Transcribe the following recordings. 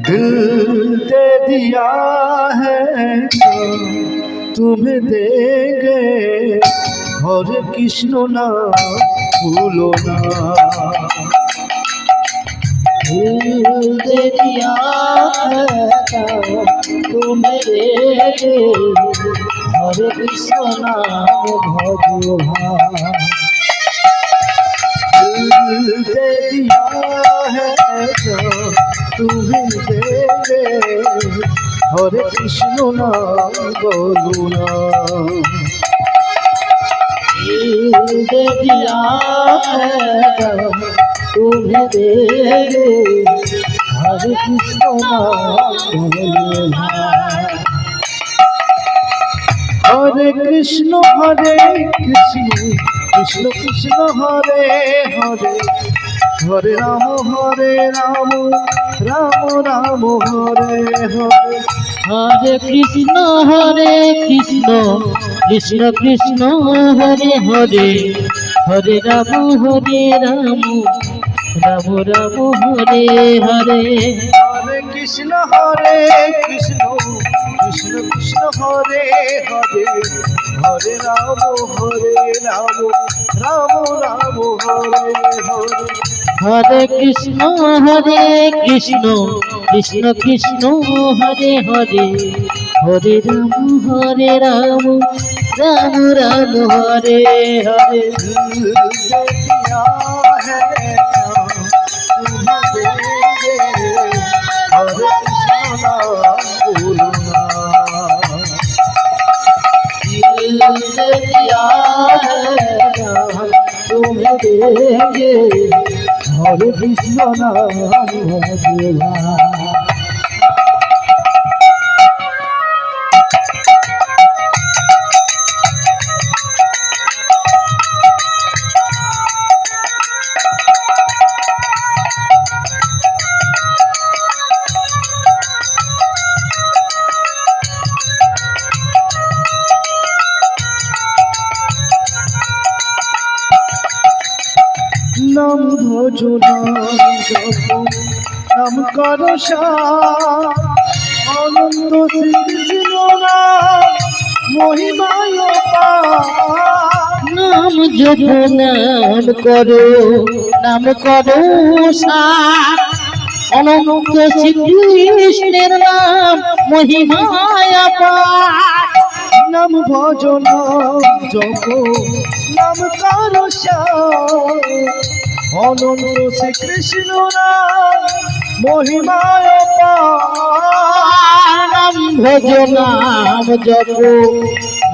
दिल दे दिया है तो तुम्हें देंगे हरे कृष्ण नाम भूलो ना। दिल दे दिया है तो तुम्हें देंगे हरे कृष्ण नाम भजो भाई। दिल दे दिया है तो तुम्हें देंगे हरे कृष्ण नाम बोलो ना। दिल दे दिया है तो तुम्हें देंगे हरे कृष्ण नाम बोलो भाई। हरे कृष्ण कृष्ण कृष्ण हरे हरे, हरे राम राम राम हरे हरे। हरे कृष्ण कृष्ण कृष्ण हरे हरे, हरे राम राम राम हरे हरे। हरे कृष्ण कृष्ण कृष्ण हरे हरे, हरे राम राम हरे हरे। हरे कृष्ण कृष्ण कृष्ण हरे हरे, हरे राम राम हरे हरे। दिल दे दिया है तो तुम्हें देंगे हरे कृष्ण नाम भूलो ना। नाम भजो नाम जपो नाम करो आनंद श्रीकृष्ण महिमाय नाम जपो नाम करो अनंत श्री कृष्णेर नाम महिमाय अपार। नाम भजो नाम जपो नाम करो अनंत श्री कृष्ण महिमाय नाम भजो नाम जपो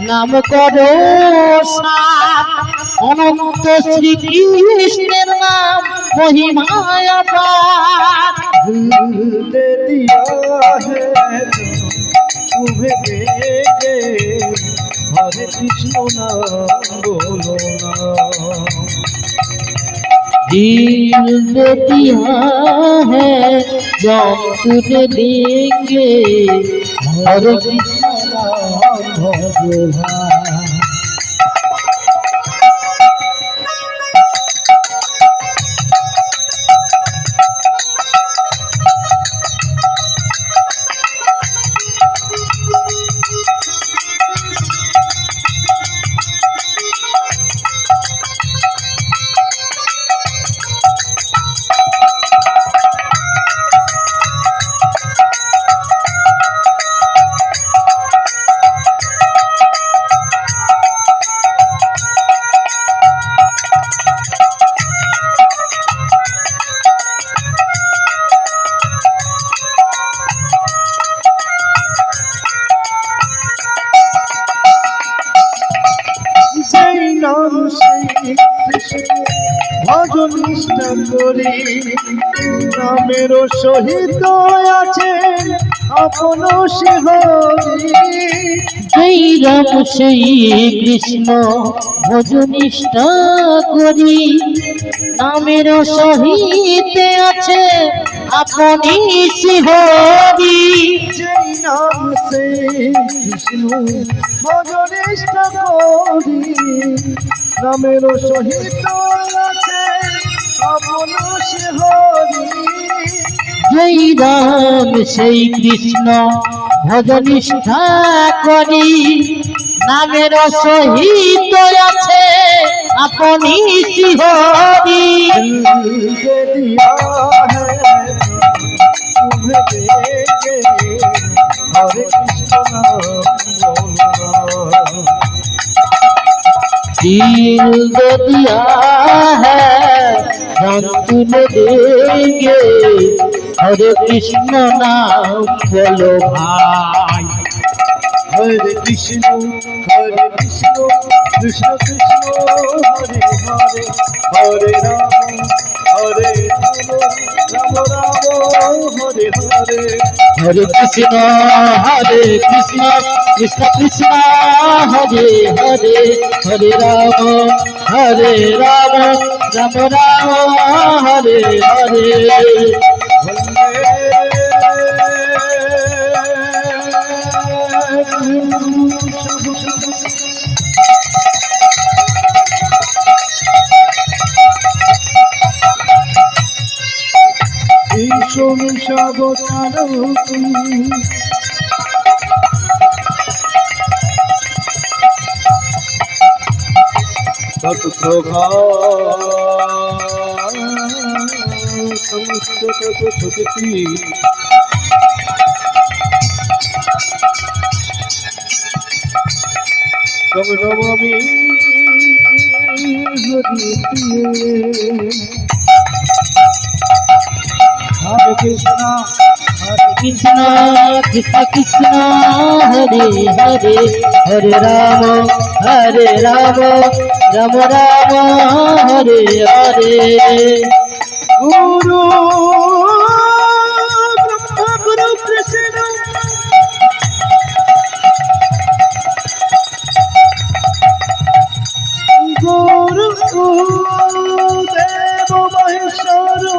नाम करो अनंत श्री कृष्णेर नाम महिमाय अपार। दिल दे दिया है तुम्हें देंगे हरे कृष्ण नाम बोलो ना। दिल दे दिया है जब तुझे देंगे हरे कृष्ण नाम भजो भाई। নাম শ্রী কৃষ্ণ ভজন নিষ্ঠা করি নামের সহিত আছে আপন সে হরি। জয় রাম শ্রী কৃষ্ণ ভজনিষ্ঠা করি নামের সহিত আছে আপনি হরি। জয় নাম শ্রী কৃষ্ণ ভজন নিষ্ঠা করি নামের সহিত আছে আপন সে হরি। যেই রাম সেই কৃষ্ণ ভজনিষ্ঠা করি নামের সহিত আছে আপনি শ্রীহরি दिल दिया है दिल दे दिया है जान तुम देंगे हरे कृष्ण नाम बोलो भाई हरे कृष्ण कृष्ण कृष्ण हरे हरे हरे राम राम राम हरे हरे हरे कृष्ण कृष्ण कृष्ण हरे हरे हरे राम राम राम हरे हरे हरे कृष्ण कृष्ण कृष्ण कृष्ण हरे हरे हरे राम राम राम हरे हरे गुरु ब्रह्मा गुरु कृष्ण गुरु देव महेश्वर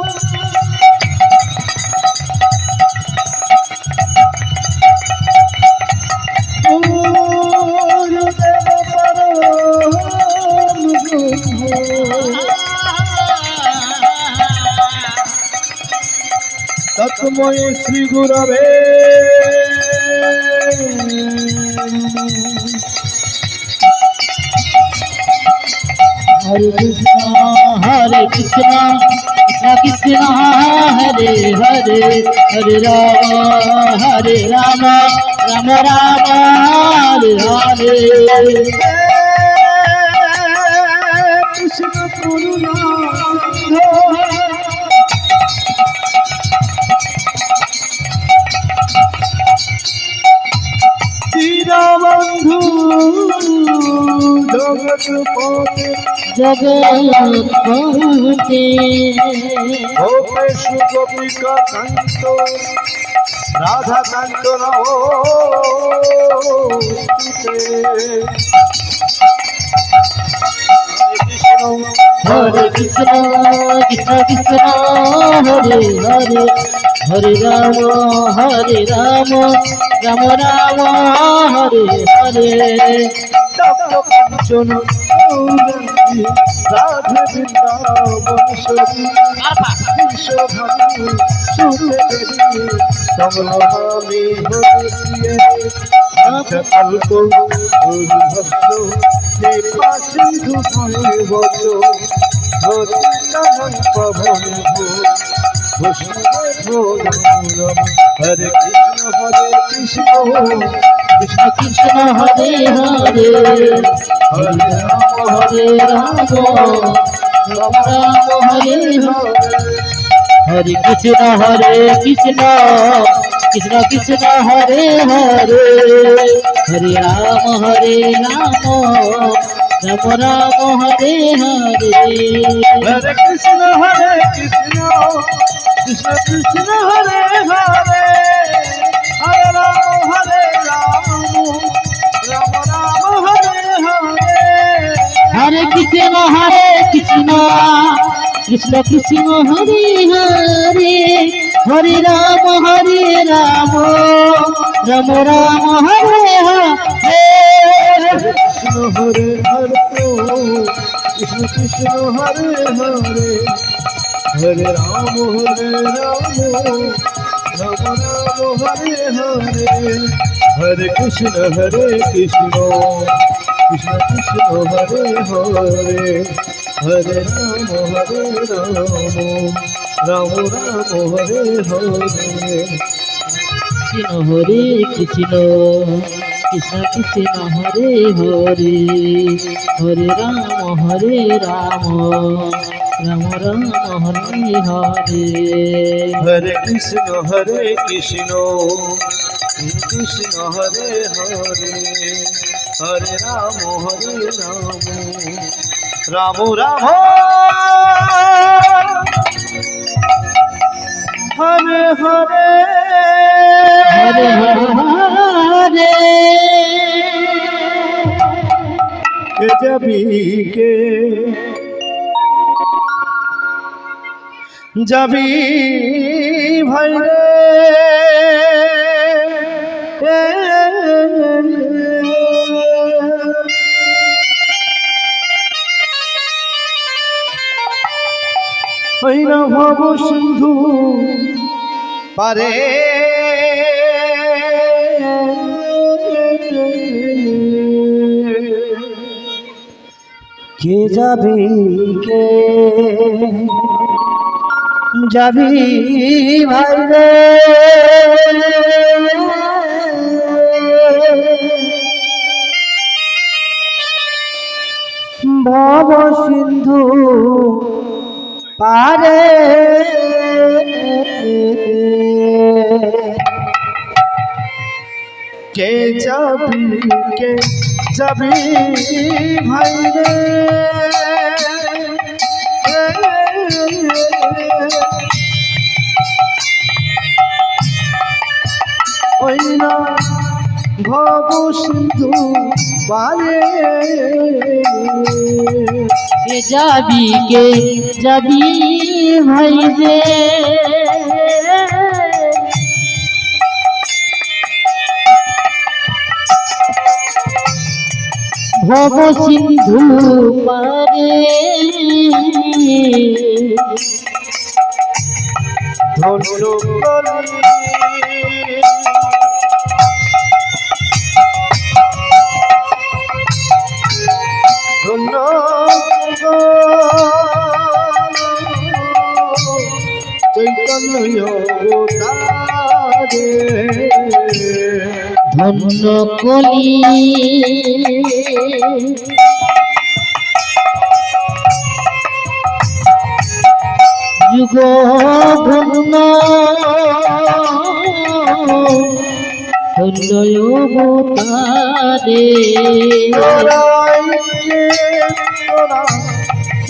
तत्मय श्री गुरवे हरे कृष्ण कृष्ण कृष्ण हरे हरे हरे राम राम राम हरे हरे कृष्ण करुणा बंधु जगत पते जगत पते गोपेश गोपिका कांत राधा कांत रहो हरे कृष्ण कृष्ण कृष्ण हरे हरे हरे राम राम राम हरे हरे कंचन राधे वृंदावनेश्वरी विश्वभानु सुरेश्वरी कमलामी हरे कल्पो भक्तो कृपा सिंधु भयो हरे पवन हरे कृष्ण कृष्ण कृष्ण हरे हरे हरे राम राम हरे हरे कृष्ण कृष्ण कृष्ण हरे हरे हरे राम राम राम हरे हरे हरे कृष्ण कृष्ण कृष्ण हरे हरे हरे राम राम राम हरे हरे हरे कृष्ण कृष्ण कृष्ण हरे हरे हरे राम राम राम हरे हरे कृष्ण हरे हरे कृष्ण कृष्ण हरे हरे হরে রাম রাম রাম হরে হরে হরে কৃষ্ণ কৃষ্ণ কৃষ্ণ হরে হরে হরে রাম রাম রাম হরে হরে হরে কৃষ্ণ কৃষ্ণ কৃষ্ণ হরে হরে হরে রাম রাম রাম হরে হরে হরে কৃষ্ণ কৃষ্ণ কৃষ্ণ হরে হরে হরে রাম রাম রাম হরে হরে হরে হরে কে যাবি যাবি ভাই রে না ভব সিন্ধু পারে কে যাবি যাবি ভাই রে ভব সিন্ধু পারে কে যাবি ভাই রে ওই না ভব সিন্ধু পারে কে যাবি ভাই রে ভব সিন্ধু পারে ধন্য চৈতন্য তারে ধন্য কলি যুগ ধন্য ধন্য অবতারে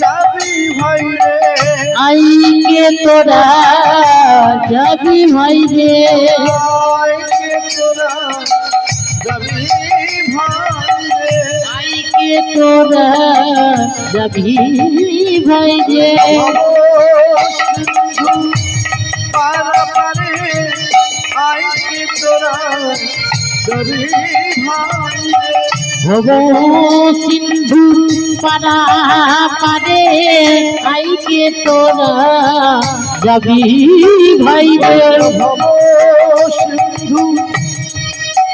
যাবি ভাই রে আইকে তোরা যাবি ভাই রে যাবি ভাই রে আইকে তোরা যাবি ভাই রে পারে আইকে তোরা যাবি ভাই রে ভব সিন্ধু পারা পারে আইকে তোরা যাবি ভাই রে ভব সিন্ধু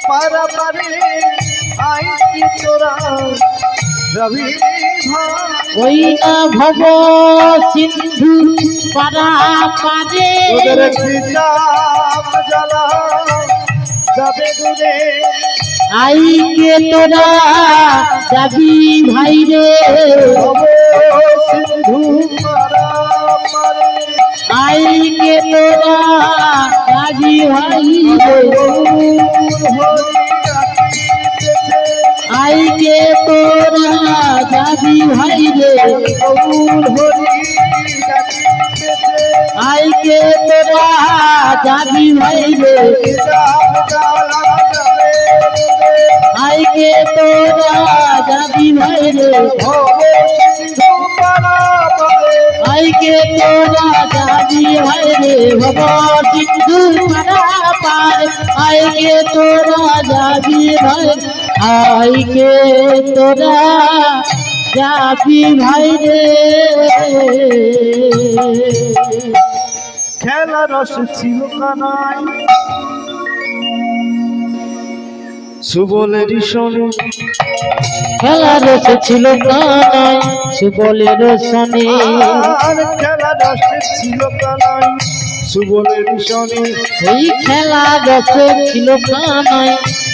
পারা পারে আইকে তোরা যাবি ভাই ওই না ভব সিন্ধু পারা পারে তোদের পিতাম জ্বালা যাবে দূরে আইকে তোরা যাবি ভাই রে ভব সিন্ধু পারা পারে আইকে তোরা যাবি ভাই রে আইকে তোরা যাবি ভাই রে আইকে তোরা যাবি ভাই রে আইকে তোরা যাবি ভাই রে আইকে তোরা যাবি ভাই রে ভব সিন্ধু পারা পার আইকে তোরা যাবি ভাই আইকে তোরা যাবি ভাই রে খেলা রস ছিল কানাই সুবলের শোনে খেলা রস ছিল কানাই সুবলের শোনে আর খেলা রস ছিল কানাই সুবলের শোনে ওই খেলা রস ছিল কানাই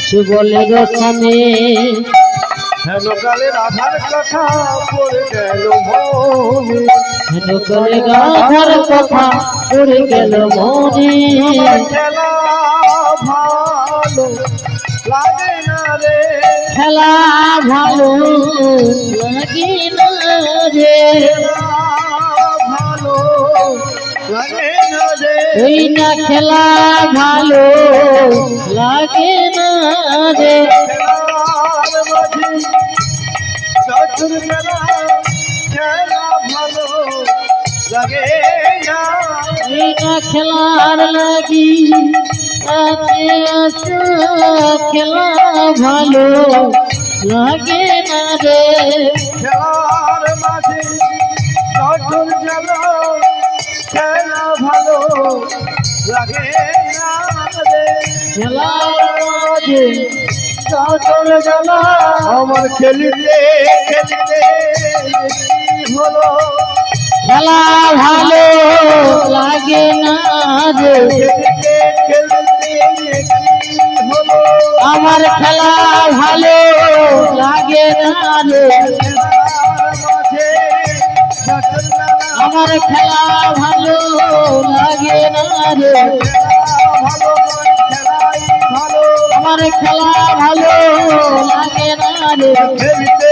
সুবলের শোনে হেন কালে রাধার কথা পড়ে গেল মনে হেন কালে রাধার কথা পড়ে গেল মনে খেলা ভালো লাগে না রে খেলা ভালো লাগে না রে ভালো লাগে না রে ওই না খেলা ভালো লাগে না রে খেলার মাঝে চতুর খেলা খেলা ভালো লাগে না ওই না খেলার লাগি আছে আশা খেলা ভালো লাগে না রে খেলার মাঝে চতুর খেলা খেলা ভালো লাগে না রে খেলার মাঝে চতুর খেলা আমার খেলিতে খেলিতে হলো খেলা ভালো লাগে না রে খেলতে হলো আমার খেলা ভালো লাগে না রে মাঝে আমার খেলা ভালো লাগে না রে ভালো খেলাই ভালো আমার খেলা ভালো লাগে না রে খেলতে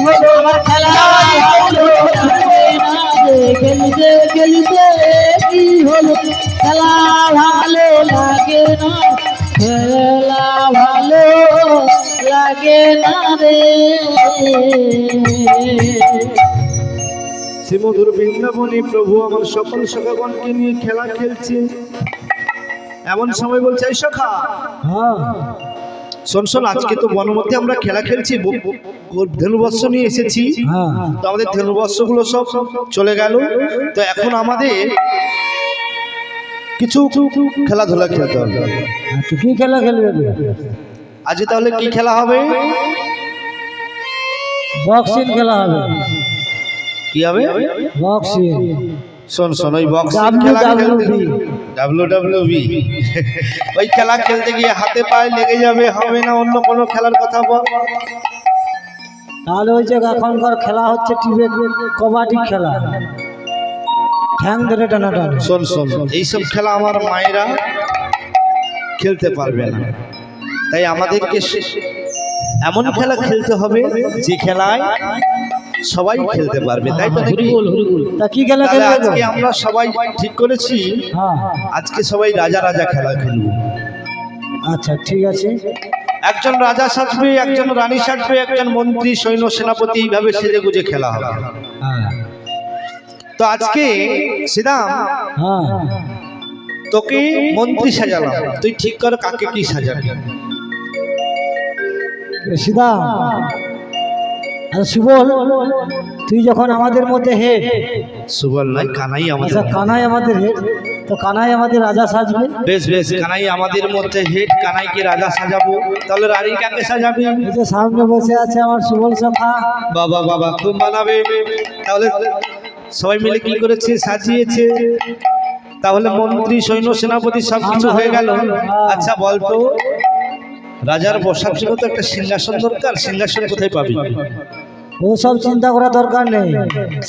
হলো আমার খেলা ভালো লাগে না রে খেলতে খেলতে কি হলো খেলা ভালো লাগে না খেলা ভালো লাগে না রে শ্রীমধুর বৃন্দাবনী প্রভু আমার সকল সখাগণকে নিয়ে খেলা খেলছে এমন সময় বলছে এই সখা শোন শোন আজকে তো বনমধ্যে আমরা খেলা খেলছি ধনুবর্ষ নিয়ে এসেছি তো আমাদের ধনুবর্ষ গুলো সব চলে গেল তো এখন আমাদের কিছু খেলাধুলা খেলতে হবে কি খেলা খেলবে আজকে তাহলে কি খেলা হবে বক্সিং খেলা হবে কি হবে বক্সিং শোন শোন ওই বক্স WWE ওই খেলা খেলতে গিয়ে হাতে পায়ে লেগে যাবে হবে না অন্য কোনো খেলার কথা বল তাহলে ওই যে এখনকার খেলা হচ্ছে টিভি কবাডি খেলা ঠ্যাং ধরে টানাটানি শোন শোন এইসব খেলা আমার মায়েরা খেলতে পারবে না তাই আমাদেরকে এমন খেলা খেলতে হবে যে খেলায় সবাই খেলতে পারবে তাই তো নাকি তা কি খেলা তাহলে খেলবে আজকে আমরা সবাই ঠিক করেছি আজকে সবাই রাজা রাজা খেলা খেলব আচ্ছা ঠিক আছে একজন রাজা সাজবে একজন রানী সাজবে একজন মন্ত্রী সৈন্য সেনাপতি এইভাবে সেজে গুজে খেলা হবে তো আজকে শ্রীরাম তোকে মন্ত্রী সাজালাম তুই ঠিক কর কাকে কি সাজাবি সিদা আর সুবল তুই যখন আমাদের মধ্যে হেড সুবল নাই কানাই আমাদের আচ্ছা কানাই আমাদের হেড তো কানাই আমাদের রাজা সাজবে বেশ বেশ কানাই আমাদের মধ্যে হেড কানাইকে রাজা সাজাবো তাহলে রানী কাকে সাজাবে এই যে সামনে বসে আছে আমার সুবল সখা বাবা বাবা খুব মানাবে তাহলে সবাই মিলে কি করেছে সাজিয়েছে তাহলে মন্ত্রী সৈন্য সেনাপতি সবকিছু হয়ে গেল আচ্ছা বলতো রাজার বসার জন্য তো একটা সিংহাসন দরকার সিংহাসন কোথায় পাবি ওসব চিন্তা করা দরকার নেই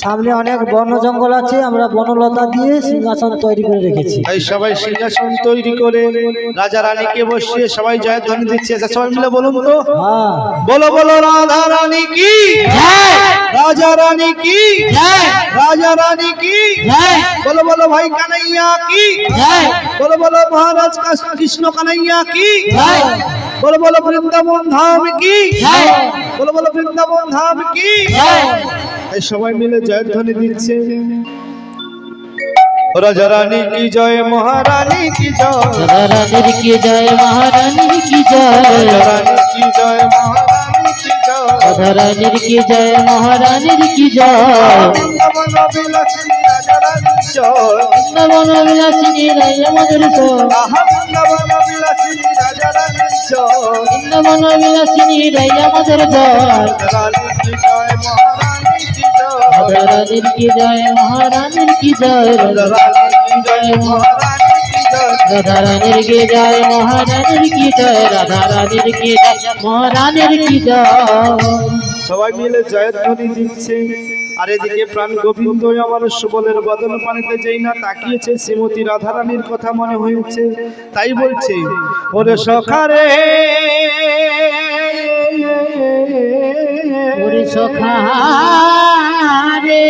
সামনে অনেক বন জঙ্গল আছে আমরা বনলতা দিয়ে সিংহাসন তৈরি করে রেখেছি তাই সবাই সিংহাসন তৈরি করে রাজা রানীকে বসিয়ে সবাই জয়ধ্বনি দিচ্ছে আচ্ছা সবাই মিলে বলুন তো বলো বলো রাধা রানী কি রাজা রানী কি রাজা রানী কি বলো বলো ভাই কানাইয়া কি বলো বলো মহারাজ কৃষ্ণ কানাইয়া কি বলো বলো বৃন্দাবন ধাম কি বলো বলো বৃন্দাবন ধাম কি এই সবাই মিলে জয়ধ্বনি দিচ্ছে রাজা রানী কি জয় মহারানী কি জয় রানীর কি জয় মহারানীর কি জয় রানী কি জয় মহারানী কি জয় রাধা রানীর কি জয়, মহারানীর কি জয়। বৃন্দাবন বিলাসিনী রাজা রানীর জয়, বৃন্দাবন বিলাসিনী রাজা মধুর জয়, আহা বৃন্দাবন বিলাসিনী রাজা রানীর জয়, বৃন্দাবন বিলাসিনী রাজা মধুর জয়। রানীর কি জয়, মহারানীর কি জয়, রাধা রানীর কি জয়, মহারানীর কি জয়। রাধা রানীর কি জয়, মহারানীর কি জয়। রাধা রানীর কি জয়, মহারানীর কি জয়। রাধা রানীর কি জয়, মহারানীর কি জয়। সবাই মিলে জয়ধ্বনি দিচ্ছে। আর এদিকে প্রাণ গোবিন্দ আমার সুবলের বদন পানিতে যেই না তাকিয়েছে, শ্রীমতী রাধারানীর কথা মনে হয়েছে, তাই বলছে ওরে সখারে ওরে সখা রে,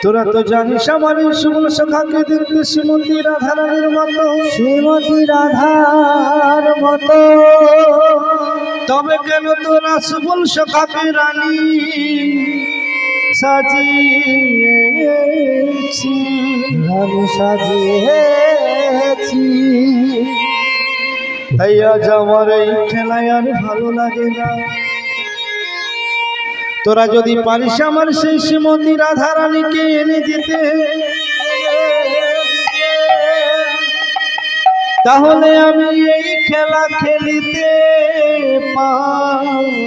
তোরা তো জানিস আমার এই সুবল সখাকে দেখতে শ্রীমতী রাধারানীর মতো, শ্রীমতী রাধার মতো। তবে কেন তোরা সুবল সখাকে রানী সাজিয়েছি, আমি সাজিয়েছি। তাই আজ আমার এই খেলায় আর ভালো লাগে না। তোরা যদি পারিস আমার সেই শ্রীমতী রাধারানীকে এনে দিতে, তাহলে আমি এই খেলা খেলিতে পারি।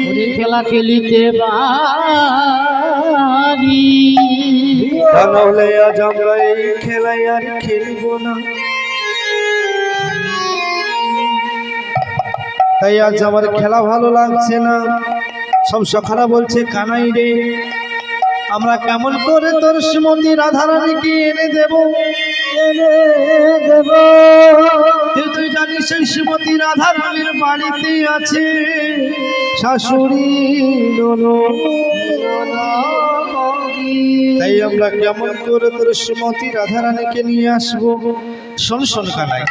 ওরে খেলা খেলিতে পারি। তাহলে আজ আমরা এই খেলায় আর খেলব না। তাই আজ আমার খেলা ভালো লাগছে না। সব সখারা বলছে কানাই রে, আমরা কেমন করে তোর শ্রীমতী রাধারানীকে এনে দেব, এনে দেব। তুই জানিস সেই শ্রীমতী রাধারানীর বাড়িতে আছে শাশুড়ি তাই আমরা কেমন করে তোর শ্রীমতী রাধারানীকে নিয়ে আসবো। শোন শোন কানাই,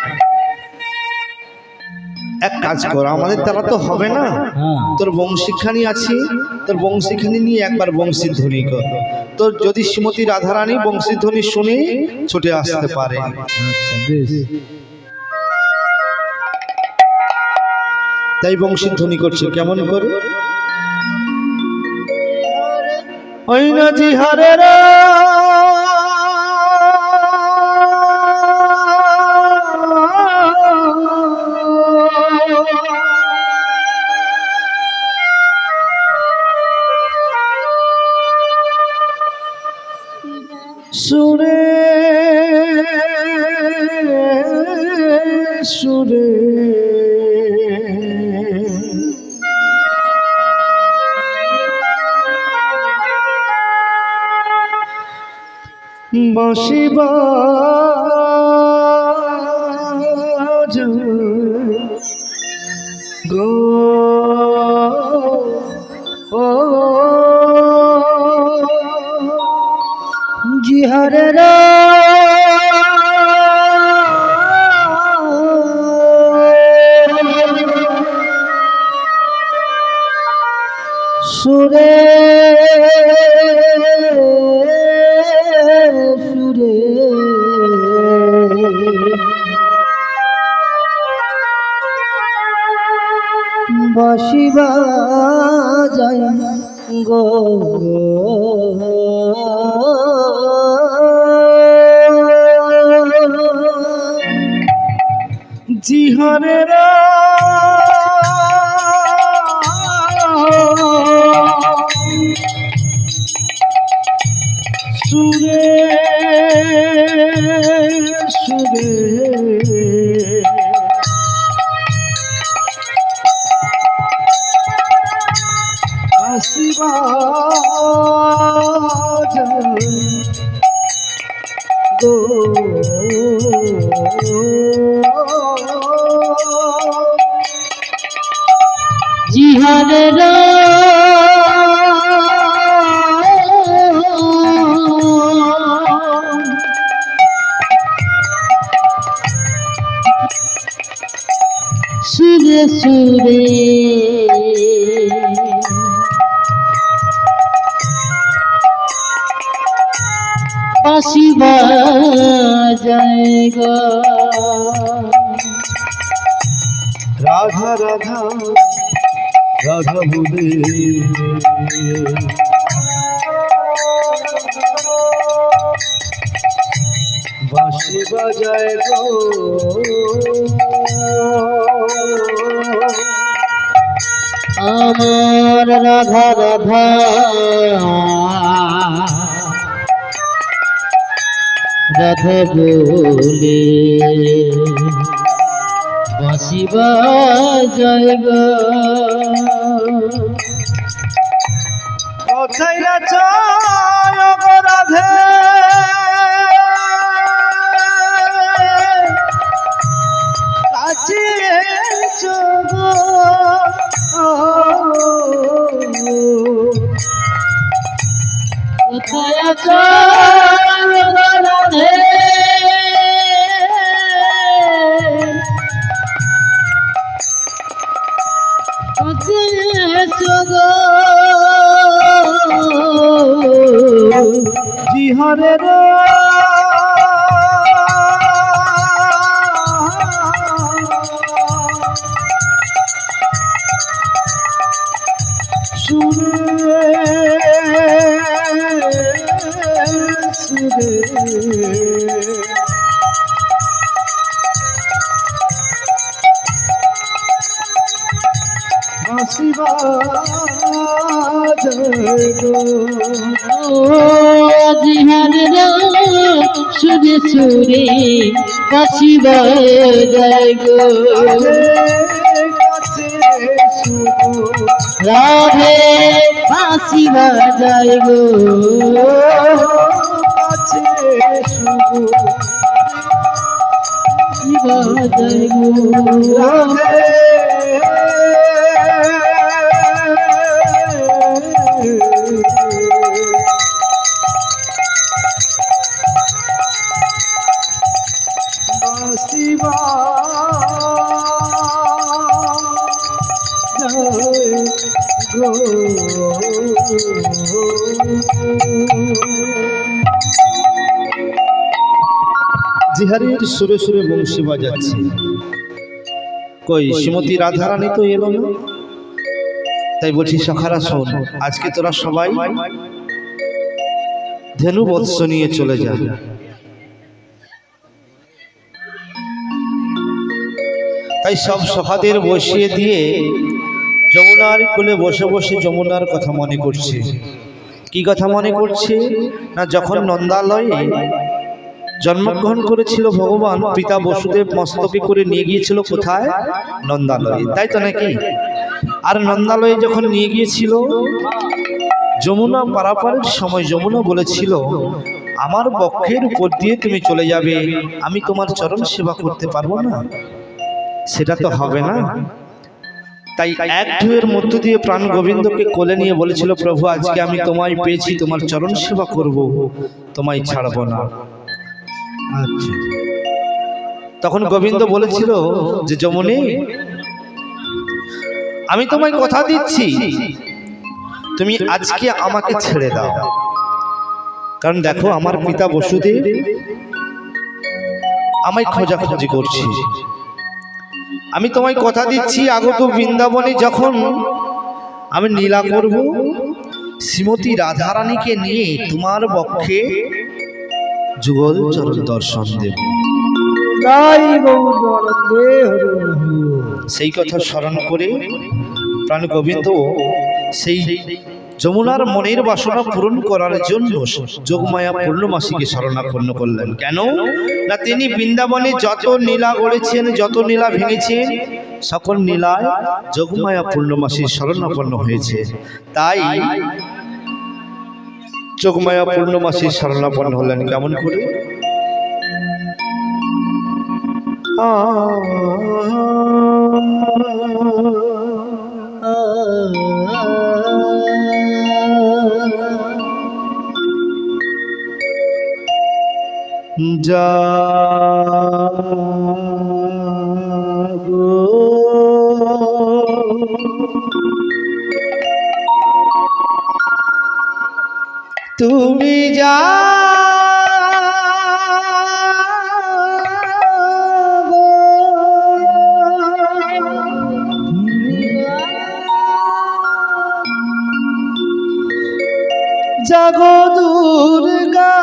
এক কাজ কর, আমাদের দ্বারা তো হবে না, তোর বংশীখানি আছে, তোর বংশীখানি নিয়ে একবার বংশীর ধ্বনি কর। তোর যদি শ্রীমতী রাধারানী বংশীর ধ্বনি শুনে ছুটে আসতে পারে। তাই বংশীর ধ্বনি করছে, কেমন করে? ওই না জি হরে রা সুরে সুরে বাঁশি বাজায় গো ও জি হরে রা সুরে সুরে বাঁশি বাজায় গো জি হরে রা সুরে সুরে আসিবা গো জি হরে রা সুরে সুরে বাঁশি বাজায় গো রাধা রাধা রাধা বলে বাঁশি বাজায় গো আমার রাধা রাধা রাধা বলে বাঁশি বাজায় গো কোথায় নাচায় গো রাধে কাছে এসো গো কোথায় আছো রাধে কোথায় আছো গো জিহরে রে সুরে বাঁশি বাজায় গো জিহারে সুরে সুরে বাঁশি বাজায় গো রাধে বাঁশি বাজায় গো বাঁশি বাজায় গো জিহারের সুরে সুরে বংশী বাজাচ্ছে। কই শ্রীমতী রাধারানী তো এলো না, তাই বলছি সখারা শোন, আজকে তোরা সবাই ধেনু বৎস নিয়ে চলে যা। তাই সব সখাদের বসিয়ে দিয়ে যমুনার কোলে বসে বসে যমুনার কথা মনে করছে। কি কথা মনে করছে না, যখন নন্দালয়ে জন্মগ্রহণ করেছিল ভগবান, পিতা বসুদেব মস্তকে করে নিয়ে গিয়েছিল কোথায়? নন্দালয়ে, তাই তো নাকি? আর নন্দালয়ে যখন নিয়ে গিয়েছিল, যমুনা পারাপারের সময় যমুনা বলেছিল, আমার বক্ষের উপর দিয়ে তুমি চলে যাবে, আমি তোমার চরণ সেবা করতে পারবো না, সেটা তো হবে না। তাই এক ঢেউয়ের মধ্য দিয়ে প্রাণ গোবিন্দকে কোলে নিয়ে বলেছিল, প্রভু আজকে আমি তোমায় পেয়েছি, তোমার চরণ সেবা করব, তোমায় ছাড়বো না। আচ্ছা, তখন গোবিন্দ বলেছিল যে যমুনে, আমি তোমায় কথা দিচ্ছি, তুমি আজকে আমাকে ছেড়ে দাও। কারণ দেখো, আমার পিতা বসুদেব আমায় খোঁজাখুঁজি করছে। আমি তোমায় কথা দিচ্ছি, আগত বৃন্দাবনে যখন আমি লীলা করব, শ্রীমতী রাধারানীকে নিয়ে তোমার বক্ষে যুগল চরণ দর্শন দেব। সেই কথা স্মরণ করে প্রাণ গোবিন্দ সেই যমুনার মনের বাসনা পূরণ করার জন্য যোগমায়া পূর্ণমাসীকে শরণাপন্ন করলেন। কেন না, তিনি বৃন্দাবনে যত নীলা গড়েছেন, যত নীলা ভেঙেছেন, সকল নীলায় যোগমায়া পূর্ণমাসীর শরণাপন্ন হয়েছে। তাই যোগমায়া পূর্ণমাসীর শরণাপন্ন হলেন। কেমন করে? জাগো তুমি জাগো জাগো দুর্গা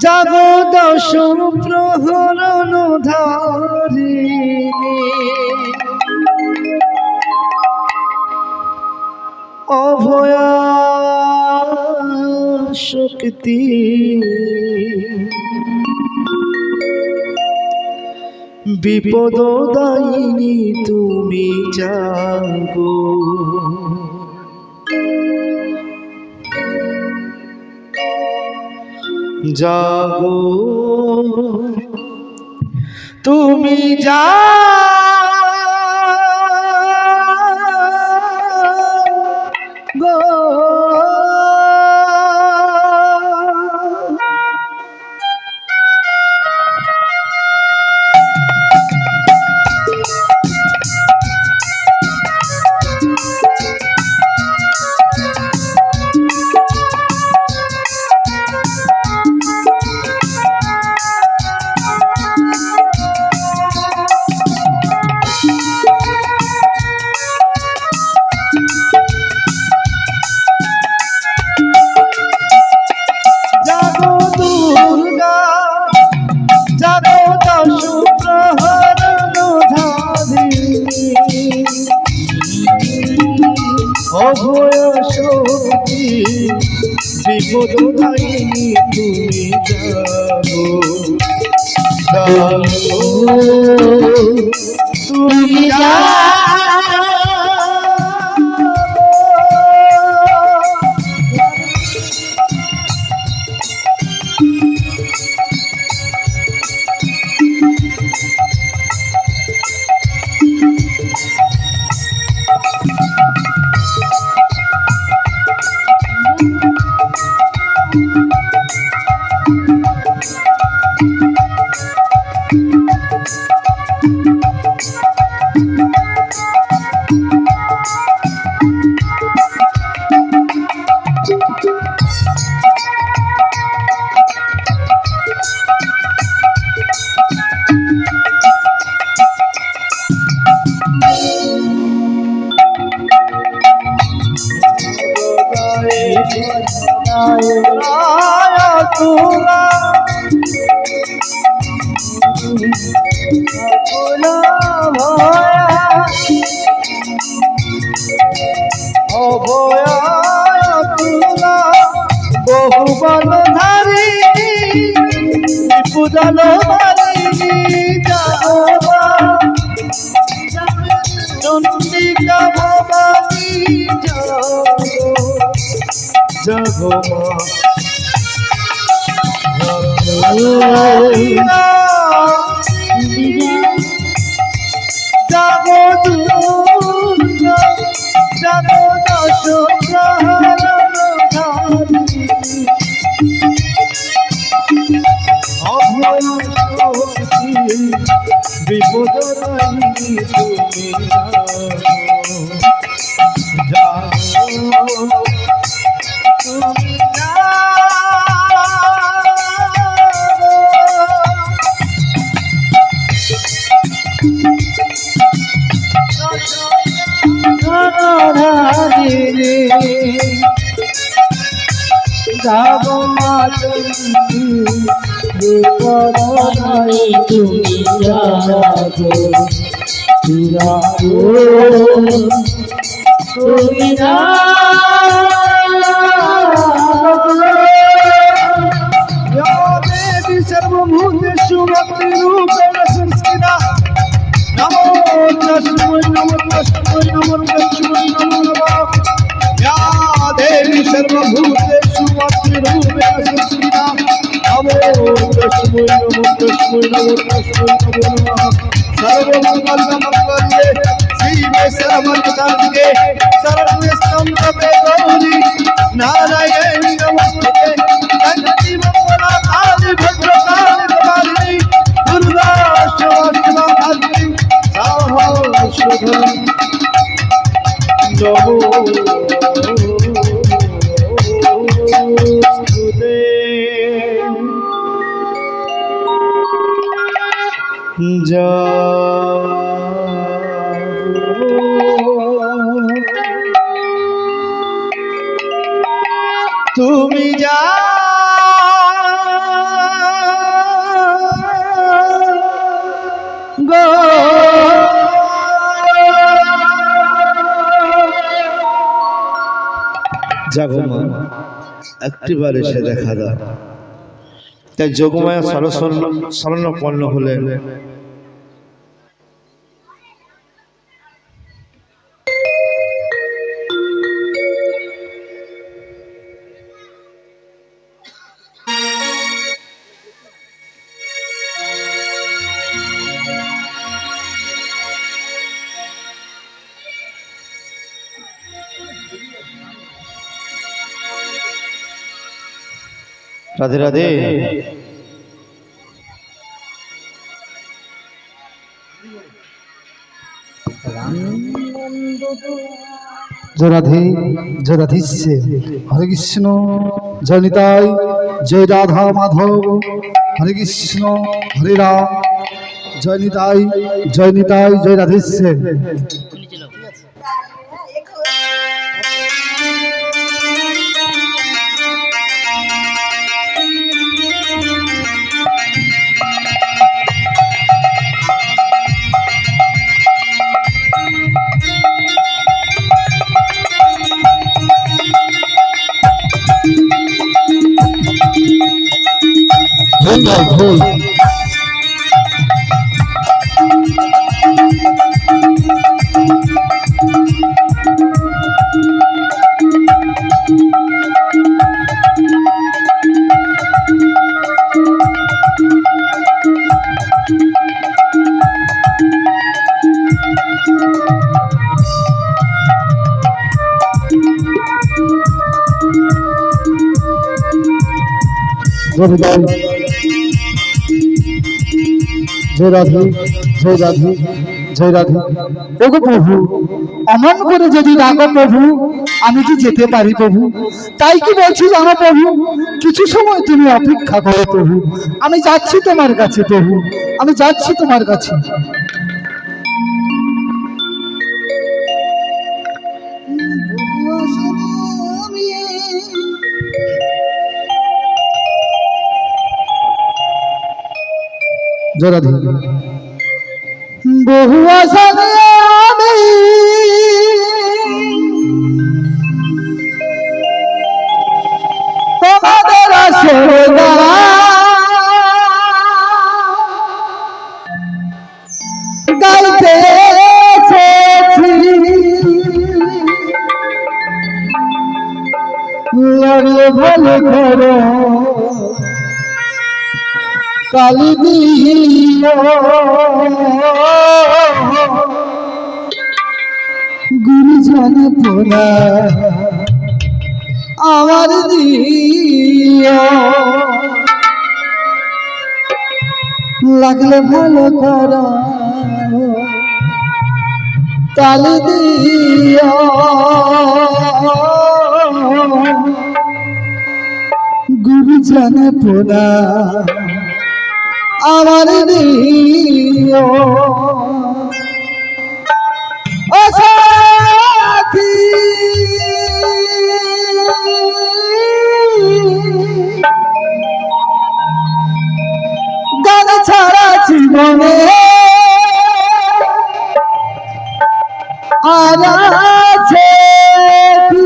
জাগো দশ প্রহরণ ধারিণী অভয়া শক্তি বিপদ দায়িনী তুমি জাগো জাগো তুমি জাগো অভয় শক্তি বিপদ দায়িনী তুমি জাগো জাগো তুমি বহুবল ধারিণী বিপুদল ধারিণী জাগো চন্ডিকা ভবানী জাগো জাগো দুর্গা জাগো দশ প্রহরণ ধারিণী অভয় শক্তি বিপদ দায়িনী তুমি জাগো তুমি যাবো মাতঙ্গি বিপদায় তুমি জাগো তুমি দেবী সর্বভূতেষু ভক্তিরূপেণ সংস্থিতা নমো তস্मै নমো তস্मै নমো তস্मै নমো নমঃ या देवी सर्वभूतेषु भक्तिरूपेण संस्थिता नमो तस्मै नमो तस्मै नमो तस्मै नमो नमः सर्वमङ्गलमङ्गल्ये शिवे सर्वमङ्गलसाधिके शरण्ये त्र्यम्बके गौरी नारायणी नमोस्तुते जगति मंगलकारि भद्रकारि कपालिनी दुर्गा शिवा धात्री साहा शुभं नमो তুমি যা গো জাগো মা, একটিবার এসে দেখা দাও। তাই যোগমায়া শরণাপন্ন হলেন। রাধে রাধে। জয় রাধে, জয় রাধেশ্বর, হরে কৃষ্ণ, জয় নিতাই, জয় রাধা মাধব, হরে কৃষ্ণ, হরে রাম, জয় নিতাই, জয় নিতাই, জয় রাধেশ্বর। ঢোল জয় রাধে, জয় রাধে, জয় রাধে। ওগো প্রভু, অমন করে যদি ডাকো প্রভু, আমি কি যেতে পারি প্রভু? তাই কি বলছি জানো প্রভু, কিছু সময় তুমি অপেক্ষা করো প্রভু, আমি যাচ্ছি তোমার কাছে প্রভু, আমি যাচ্ছি তোমার কাছে। জয় রাধে। বহু আশা নিয়ে আমি তোমাদের আসরে গাইতে এসেছি, লাগলে ভালো করো কালি দিও, গুরুজন পোড়া আমার দিও, লাগলে ভালো করো কালি দিও, গুরুজন পোড়া আমার দিও। ও সাথী গান ছাড়া জীবনে আর আছে কি?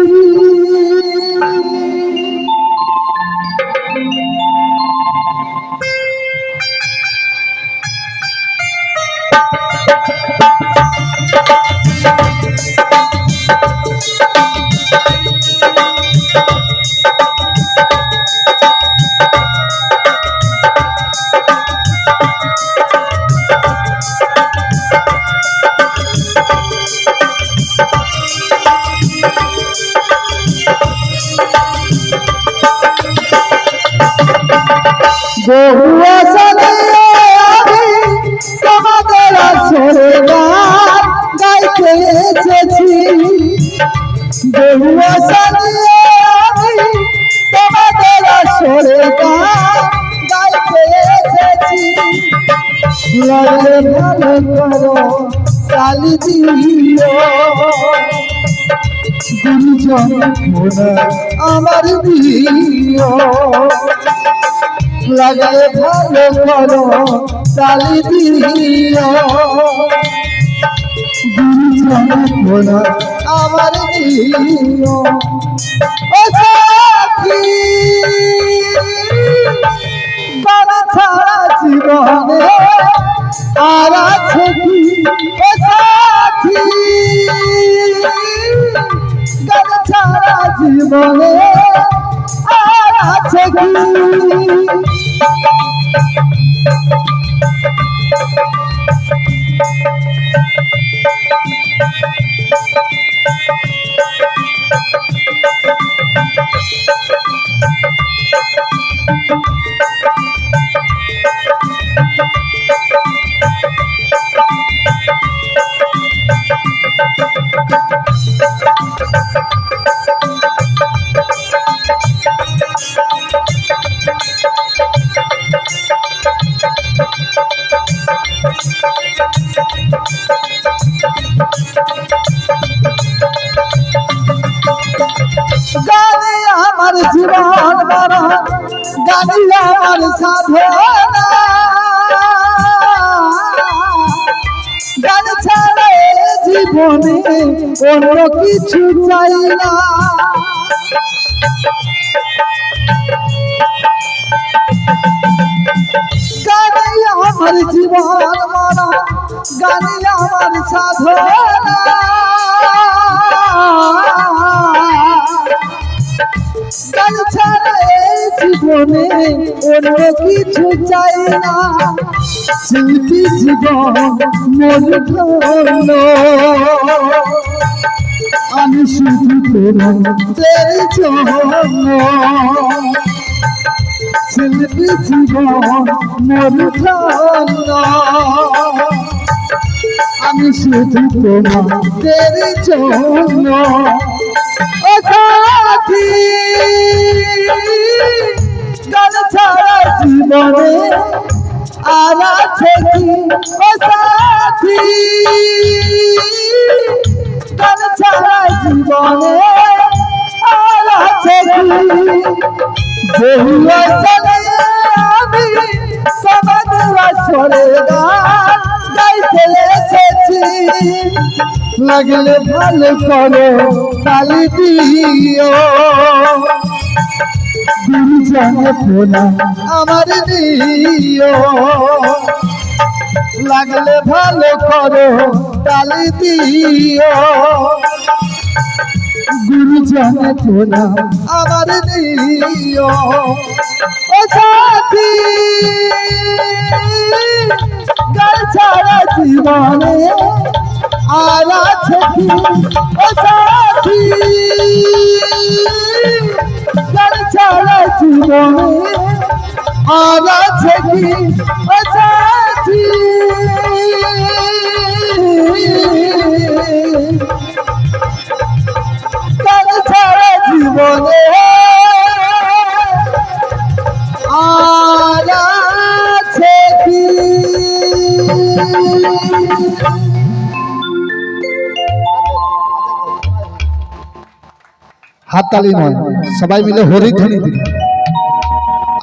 বহু আশা নিয়ে আমি তোমাদের আসরে গান গাইতে এসেছি, বহু আশা নিয়ে আমি তোমাদের আসরে গান গাইতে এসেছি, লাগলে ভালো করো কালি দিও, গুরুজন মোনা আমার দিও লাগালে ভালো করো তালি দিও গুরুজন মোনা আমার দিও ও সাথী বাবা ছাড়া জীবনে আর আছে কি ও সাথী বাবা ছাড়া জীবনে আর আছে কি গানে আমার জীবন বড় গানে আমার সাধনা গান ছাড়া জীবনে অন্য কিছু চাই না গানে আমার জীবন বড় গানে আমার সাধনা গান ছাড়া জীবনে অন্য কিছু চাই না শিল্পী জীবন মোর ধন্য আমি শুধু তোমাদের জন্য শিল্পী জীবন মোর ধন্য আমি শুধু তোমাদের জন্য ও সাথী গান ছাড়া জীবনে আর আছে কি ও সাথী গান ছাড়া জীবনে আর আছে কি বহু আসলে আমি তোমাদের আসলে গান গাইতে এসেছি লাগলে ভালো করো তালি দিও গুরুজনে পোনা আমার দিও লাগলে ভালো করো তালি দিও গুরুজনে পোনা আমার দিও ও সাথী গান ছাড়া জীবনে আর আছে কি ও সাথী গান ছাড়া জীবনে আর আছে কি ও সাথী গান ছাড়া জীবনে আর আছে কি হাততালি নয় সবাই মিলে হরিধ্বনি দিন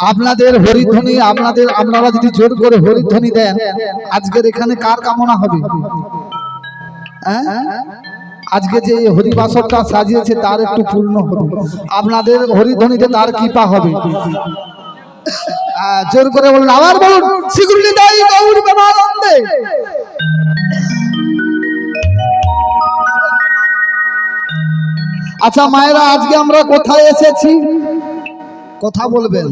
আপনাদের হরিধ্বনি আপনারা যদি জোর করে হরিধ্বনি দেন আজকের এখানে কার কামনা হবে আজকে যে হরিবাসরটা সাজিয়েছে তার একটু পূর্ণ হবে আপনাদের হরিধ্বনিতে তার কৃপা হবে জোর করে বলুন আবার বলুন শ্রীগুরু দাই গৌর প্রেমানন্দে আচ্ছা মায়েরা আজকে আমরা কোথায় এসেছি কথা বলবেন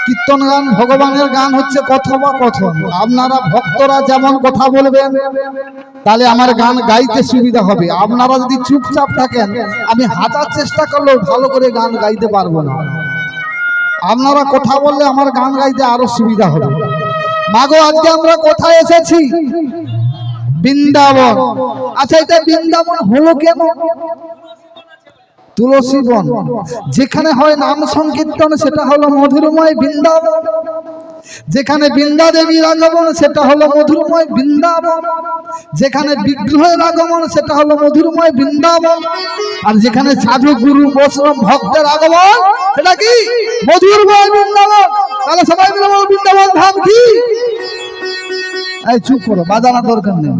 কীর্তন গান ভগবানের গান হচ্ছে কথোপকথন আপনারা ভক্তরা যেমন কথা বলবেন তাহলে আমার গান গাইতে সুবিধা হবে আপনারা যদি চুপচাপ থাকেন আমি হাজার চেষ্টা করলেও ভালো করে গান গাইতে পারবো না আপনারা কথা বললে আমার গান গাইতে আরো সুবিধা হবে মাগো আজকে আমরা কোথায় এসেছি বৃন্দাবন আচ্ছা এটা বৃন্দাবন হলো কেন তুলসী বন যেখানে হয় নাম সংকীর্তন সেটা হলো মধুরময় বৃন্দাবন যেখানে বৃন্দা দেবীর আগমন সেটা হলো মধুরময় বৃন্দাবন, যেখানে বিগ্রহের আগমন সেটা হলো মধুরময় বৃন্দাবন, আর যেখানে সাধু গুরু বৈষ্ণব ভক্তের আগমন সেটা কি মধুরময় বৃন্দাবন। তাহলে সবাই মিলে বলো বৃন্দাবন ধাম কি? এই চুপ করো, বাজানোর দরকার নেই।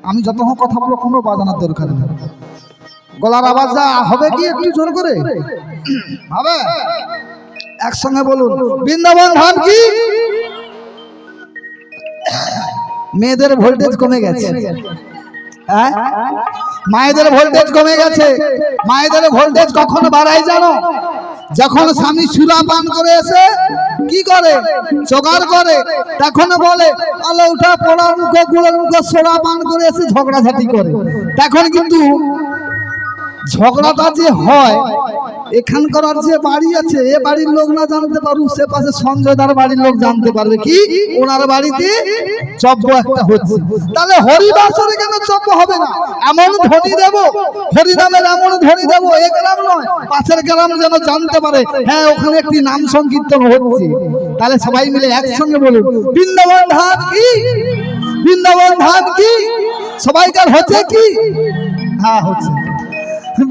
আমি যতক্ষণ কথা বলবো কোনো বাজানোর দরকার নেই। গলার আওয়াজ হবে কি একটু জোর করে হবে? একসঙ্গে বলুন বৃন্দাবন ধাম কি? মেয়েদের ভোল্টেজ কমে গেছে, হ্যাঁ মায়েদের ভোল্টেজ কমে গেছে। মায়েদের ভোল্টেজ কখন বাড়ায় জানো? যখন স্বামী সুরা পান করে এসে কি করে জোগাড় করে, তখন বলে আলো উঠা পোড়ার মুখে গুড়ের মুখে সোনা পান করে এসে ঝগড়াঝাটি করে। তখন কিন্তু ঝগড়াটা যে হয় এখানকার যে বাড়ি আছে এ বাড়ির লোক না জানতে পারুক, সে পাশে সঞ্জয়দার বাড়ির লোক জানতে পারবে কি ওনার বাড়িতে চব্য একটা হচ্ছে। তাহলে হরিবাসরে কেন চব্য হবে না? এমন ধ্বনি দেব, হরিনামের এমন ধ্বনি দেব, এক গ্রাম নয় পাশের গ্রাম যেন জানতে পারে হ্যাঁ ওখানে একটি নাম সংকীর্তন হচ্ছে। তাহলে সবাই মিলে একসঙ্গে বলুন বৃন্দাবন ধাম কি? বৃন্দাবন ধাম কি? সবাইকার হচ্ছে কি? হ্যাঁ হচ্ছে।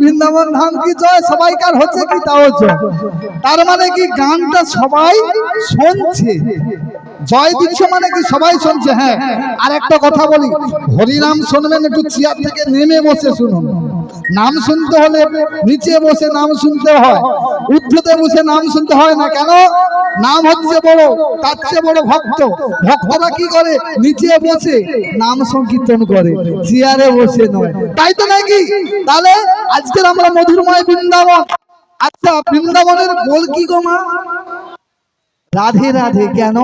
বৃন্দাবন ধাম কি জয় সবাইকার হচ্ছে কি? তাও জয়। তার মানে কি গানটা সবাই শুনছে, জয় দিচ্ছ মানে কি সবাই শুনছে। হ্যাঁ আর একটা কথা বলি, হরিনাম শুনবেন একটু চেয়ার থেকে নেমে বসে শুনুন। নাম শুনতে হলে নিচে বসে নাম শুনতে হয়, উদ্ধতে বসে নাম শুনতে হয় না। কেন? নাম হচ্ছে বড়, তার চেয়ে বড় ভক্ত। ভক্তরা কি করে? নিচে বসে নাম সংকীর্তন করে, চেয়ারে বসে নয়, তাই তো নাকি? তাহলে আজকের আমরা মধুরময় বৃন্দাবন। আচ্ছা বৃন্দাবনের বল কি গো মা? রাধে রাধে। কেন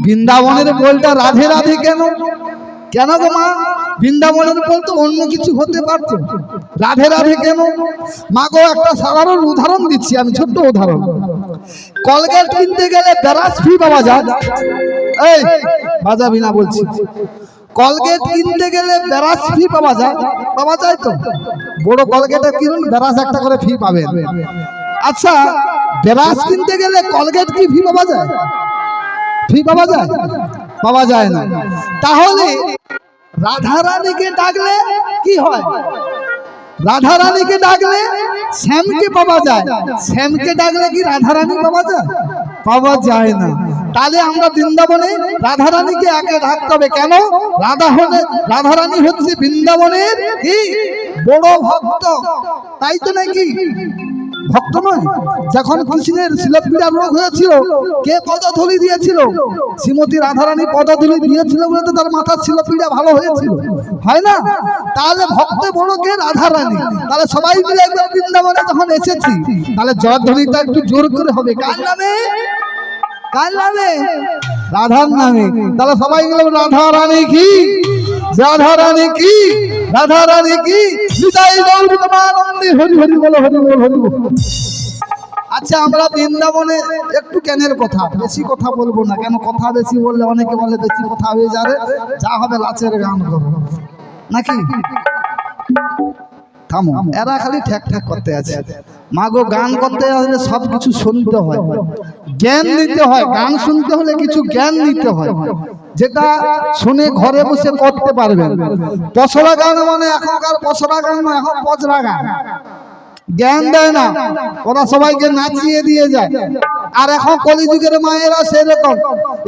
বৃন্দাবনের বলটা রাধে রাধে কেন? কেন গো মা? বৃন্দাবনের বল তো অন্য কিছু হতে পারত, রাধে রাধে কেন? মা গো একটা সাধারণ উদাহরণ দিচ্ছি আমি, ছোট্ট উদাহরণ। কলগেট কিনতে গেলে ব্রাশ ফি পাওয়া যায়, এই বাজাবি না বলছি। কলগেট কিনতে গেলে ব্রাশ ফি পাওয়া যায়, পাওয়া যায় তো? বড় কলগেটে কিনুন ব্রাশ একটা করে ফি পাবেন। আচ্ছা ব্রাশ কিনতে গেলে কলগেট কি ফি পাওয়া যায়? ফি পাওয়া যায়? পাওয়া যায় না। তাহলে রাধা রানীকে ডাকলে কি হয়? রাধা রানীকে ডাকলে শ্যামকে পাওয়া যায়, শ্যামকে ডাকলে কি রাধা রানী পাওয়া যায়? পাওয়া যায় না। তাহলে আমরা বৃন্দাবনে রাধা রানীকে আগে ডাকতে হবে। কেন? রাধা রানী হচ্ছে বৃন্দাবনের কি বড় ভক্ত, তাই তো নাকি? ভক্ত নয়? যখন কৃষ্ণের শিলপীড়া রোগ হয়েছিল কে পদধূলি দিয়েছিল? শ্রীমতী রাধারানী পদধূলি দিয়েছিল বলে তো তার মাথার শিলপীড়া ভালো হয়েছিল, হয় না? তাহলে ভক্ত বড় কে? রাধারানী। তাহলে সবাই মিলে একবার বৃন্দাবনে যখন এসেছি তাহলে জয়ধ্বনিটা একটু জোর করে হবে। কার নামে? কার নামে? রাধার নামে। তাহলে সবাই মিলে রাধা রানী কি? রাধা রানী কি? রাধা রানী কি? নিতাই গৌর প্রেমানন্দে হরি হরি বল, হরি বল, হরি বল। আচ্ছা আমরা বৃন্দাবনে একটু জ্ঞানের কথা, বেশি কথা বলবো না, কেন কথা বেশি বললে অনেকে বলে বেশি কথা হয়ে যাবে, যা হবে লাচের গান করবো নাকি? থামো, এরা খালি ঠ্যাক ঠ্যাক করতে আছে। মাগো গান করতে হলে সব কিছু শুনতে হয়, জ্ঞান নিতে হয়। গান শুনতে হলে কিছু জ্ঞান নিতে হয়, যেটা শুনে ঘরে বসে করতে পারবেন। পছরা গান মানে এখনকার পছরা গান না, এখন পচরা গান। জ্ঞান দেয় না, ওরা সবাইকে নাচিয়ে দিয়ে যায়। আর এখন কলিযুগের মায়েরা সেরকম,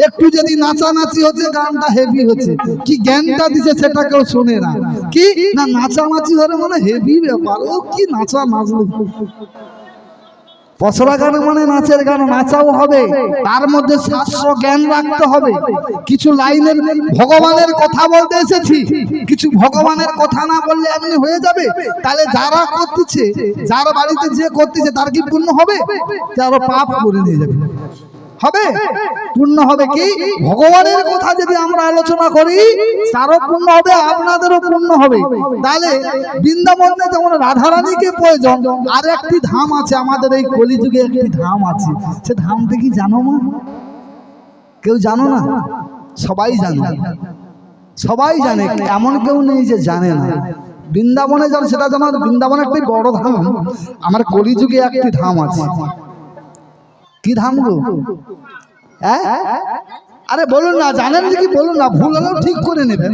একটু যদি নাচানাচি হচ্ছে গানটা হেভি হচ্ছে, কি জ্ঞানটা দিছে সেটা কেউ শুনে না। কি না নাচানাচি হলে মানে হেভি ব্যাপার, ও কি নাচা নাচলো। পছরা গান মানে নাচের গান, নাচাও হবে, তার মধ্যে শাস্ত্র জ্ঞান রাখতে হবে। কিছু লাইনের ভগবানের কথা বলতে এসেছি, কিছু ভগবানের কথা না বললে এমনি হয়ে যাবে। তাহলে যারা করতেছে, যার বাড়িতে যে করতেছে তার কি পুণ্য হবে? তারও পাপ করে নিয়ে যাবে। হবে পুণ্য হবে কি? ভগবানের কথা যদি আমরা আলোচনা করি তারও পুণ্য হবে, আপনাদেরও পুণ্য হবে। তাহলে বৃন্দাবনে যেমন রাধারানীকে প্রয়োজন, আর একটি ধাম আছে আমাদের এই কলিযুগে, একটি ধাম আছে। সে ধামটা কি জানো মা? কেউ জানো না? সবাই জানে, সবাই জানে, এমন কেউ নেই যে জানে না। বৃন্দাবনে যান সেটা জানো, বৃন্দাবনে একটি বড় ধাম, আমার কলিযুগে একটি ধাম আছে। কি ধাম গো? হ্যাঁ আরে বলুন না, জানেন কি বলুন না, ভুল হলেও ঠিক করে নেবেন।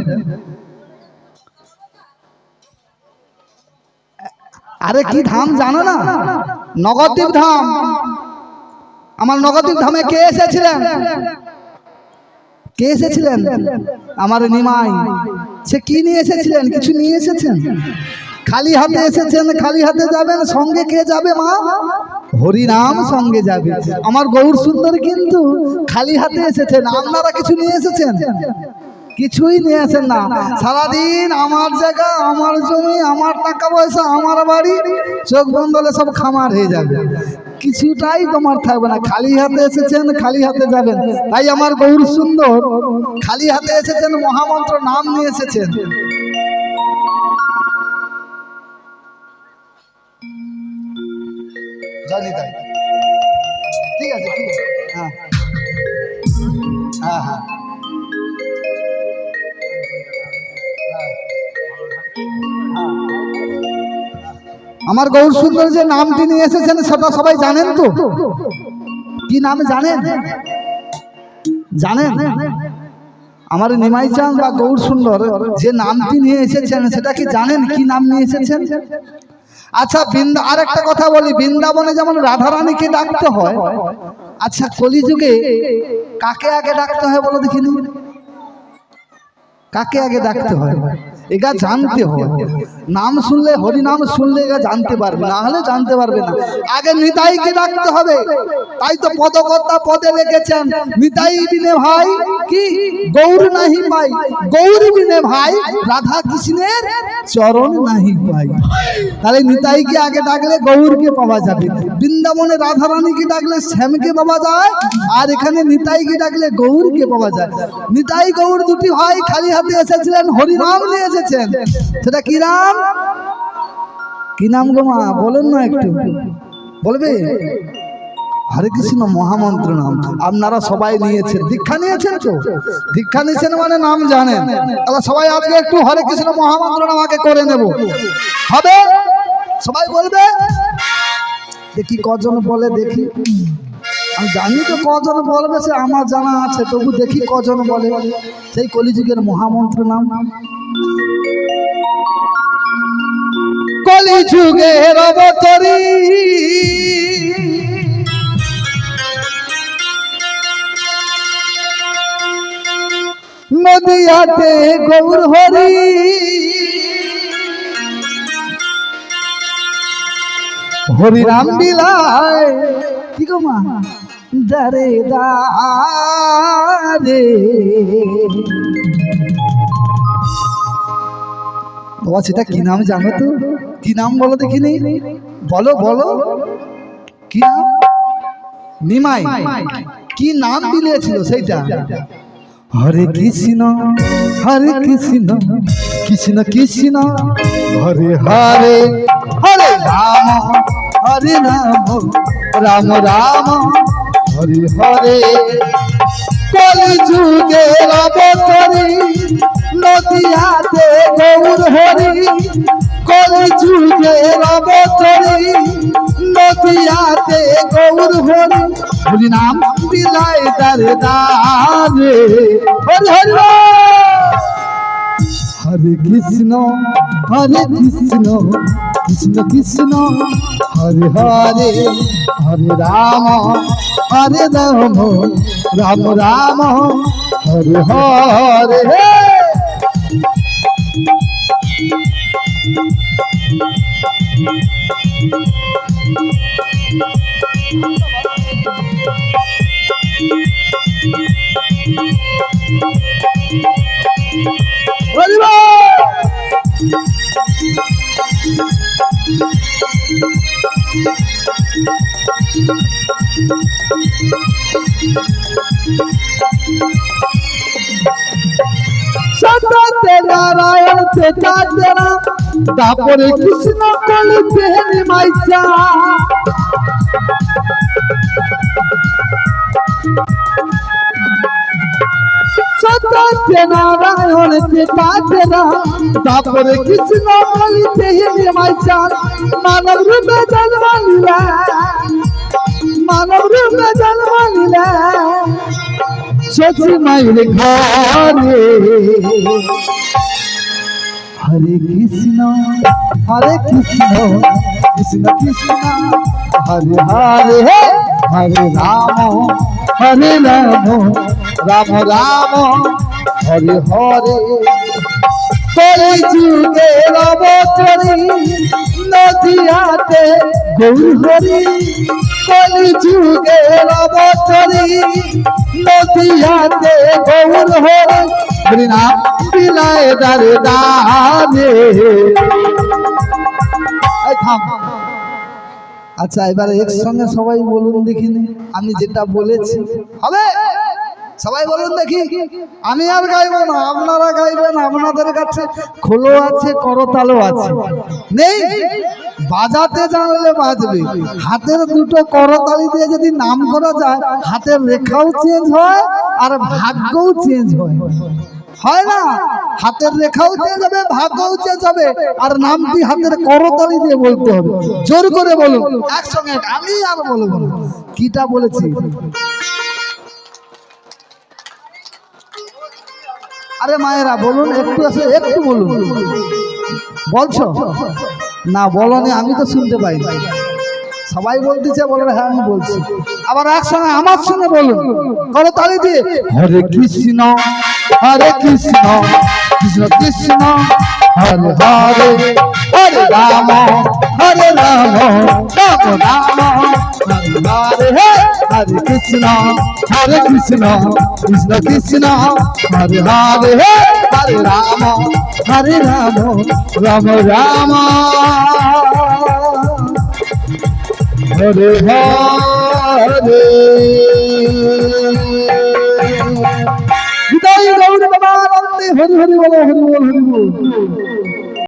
আরে কি ধাম জানো না? নগরদ্বীপ ধাম। আমার নগরদ্বীপ ধামে কে এসেছিলেন? কে এসেছিলেন? আমার নিমাই। সে কি নিয়ে এসেছিলেন? কিছু নিয়ে এসেছেন? খালি হাতে এসেছেন, খালি হাতে যাবেন। সঙ্গে কে যাবে মা? হরিনাম সঙ্গে যাবে। আমার গৌর সুন্দর কিন্তু খালি হাতে এসেছেন। আপনারা কিছু নিয়ে এসেছেন? কিছুই নিয়ে আসেন না। সারাদিন আমার জায়গা, আমার জমি, আমার টাকা পয়সা, আমার বাড়ি, চোখ বন্ধ হলে সব খামার হয়ে যাবে। কিছুটাই তোমার থাকবে না। খালি হাতে এসেছেন, খালি হাতে যাবেন। তাই আমার গৌর সুন্দর খালি হাতে এসেছেন, মহামন্ত্র নাম নিয়ে এসেছেন। জানি তাই, ঠিক আছে, ঠিক আছে। হ্যাঁ হ্যাঁ হ্যাঁ আমার গৌর সুন্দর যে নামটি নিয়ে এসেছেন সেটা সবাই জানেন তো? কি নাম জানেন? জানেন? আমার নিমাই চাঁদ বা গৌর সুন্দর যে নামটি নিয়ে এসেছেন সেটা কি জানেন? কি নাম নিয়ে এসেছেন? আচ্ছা, আর একটা কথা বলি, বৃন্দাবনে যেমন রাধারানীকে ডাকতে হয়, আচ্ছা কলিযুগে কাকে আগে ডাকতে হয় বলো দেখিনি? কাকে আগে ডাকতে হয়? এগা জানতে হয়। নাম শুনলে, হরি নাম শুনলে এগা জানতে পারবে, না হলে জানতে পারবে না। আগে নিতাইকে ডাকতে হবে। তাই তো পদকর্তা পদে রেখেছেন, নিতাই বিনে ভাই কি গৌর নাহি পাই, গৌর বিনে ভাই রাধা কৃষ্ণের চরণ নাহি পাই। তাহলে নিতাইকে আগে ডাকলে গৌরকে পাওয়া যাবে। বৃন্দাবনে রাধারানীকে ডাকলে শ্যামকে পাওয়া যায়, আর এখানে নিতাইকে ডাকলে গৌরকে পাওয়া যায়। নিতাই গৌর দুটি ভাই খালি হাতে এসেছিলেন, হরিনাম নিয়ে এসেছেন। সেটা কি নাম? কি নাম গো মা? বলেন না একটু, বলবে? হরে কৃষ্ণ মহামন্ত্র নাম। আপনারা সবাই নিয়েছেন, দীক্ষা নিয়েছেন তো? দীক্ষা নিয়েছেন মানে নাম জানেন। তাহলে সবাই আজকে একটু হরে কৃষ্ণ মহামন্ত্র নাম আগে করে নেব, হবে? সবাই বলবে? দেখি কজন বলে, দেখি। আমি জানি তো কজন বলবে, সে আমার জানা আছে, তবু দেখি কজন বলে সেই কলিযুগের মহামন্ত্র নাম। কলিযুগের অবতরী নদিয়াতে গৌর হরি, হরিরাম বিলায় কি গো মা? দারে দারে। বাবা সেটা কি নাম জানো তো? কি নাম বলো দেখিনি? বলো বলো, কি নাম? নিমাই কি নাম দিলেছিল সেইটা? হরে কৃষ্ণ হরে কৃষ্ণ কৃষ্ণ কৃষ্ণ হরে হরে, হরে রাম হরে রাম রাম রাম হরে হরে। কলিযুগের অবতরী নদিয়াতে গৌর হরি, কলিযুগের অবতরী নদিয়াতে গৌর হরি, হরি নাম বিলায় দারে দারে। হরি হরি হরে কৃষ্ণ হরে কৃষ্ণ কৃষ্ণ কৃষ্ণ হরে হরে, হরে রাম হরে রাম রাম রাম হরে হরে। সত্যতে নারায়ণ পেটা তেরা, তারপরে কৃষ্ণ কলিতে নিমাইছা। সত্যতে নারায়ণ পেটা তেরা, তারপরে কৃষ্ণ কলিতে নিমাইছা। মানব রূপে জন্ম নিলে, মানব রূপে জন্ম নিলে, সচি মায়ের ঘরে হরে কৃষ্ণ কৃষ্ণ কৃষ্ণ হরে হরে হরে রাম রাম রাম হরে হরে কলি যুগে অবতরি নদিয়াতে গৌর হরি কলি যুগে অবতরি নদিয়াতে গৌর হরি বৃণাম বিলায় দারে দারে। আচ্ছা এবার একসঙ্গে সবাই বলুন দেখিনি আমি যেটা বলেছি হবে সবাই বলুন দেখি। আমি আর গাইবো না, আপনারা গাইবেন। আপনাদের কাছে খোলো আছে, করতালও আছে, নেই বাজাতে জানলে বাজবে। হাতের দুটো করতালি দিয়ে যদি নাম করা যায়, হাতের রেখাও চেঞ্জ হয় আর ভাগ্যও চেঞ্জ হয়, হয় না? হাতের রেখাও চেঞ্জ হবে, ভাগ্যও চেঞ্জ হবে, আর নামটি হাতের করতালি দিয়ে বলতে হবে। জোর করে বলুন একসঙ্গে, আমি আর বলবো না। কিটা বলেছি? আরে মায়েরা বলুন, একটু আছে, একটু বলুন। বলছো না? বলনি, আমি তো শুনতে পাই না। সবাই বলতেছে, বলো হ্যাঁ আমি বলছি। আবার একসঙ্গে আমার সঙ্গে বলুন করতালি দিয়ে, হরে কৃষ্ণ কৃষ্ণ কৃষ্ণ হরে হরে হরে রাম রাম রাম হরে হরে কৃষ্ণ কৃষ্ণ কৃষ্ণ হরে হরে হরে রাম রাম রাম হরে হরে। বিদায় গৌর বাবা, হরি হরি বলো, হরি বল, হরি বল।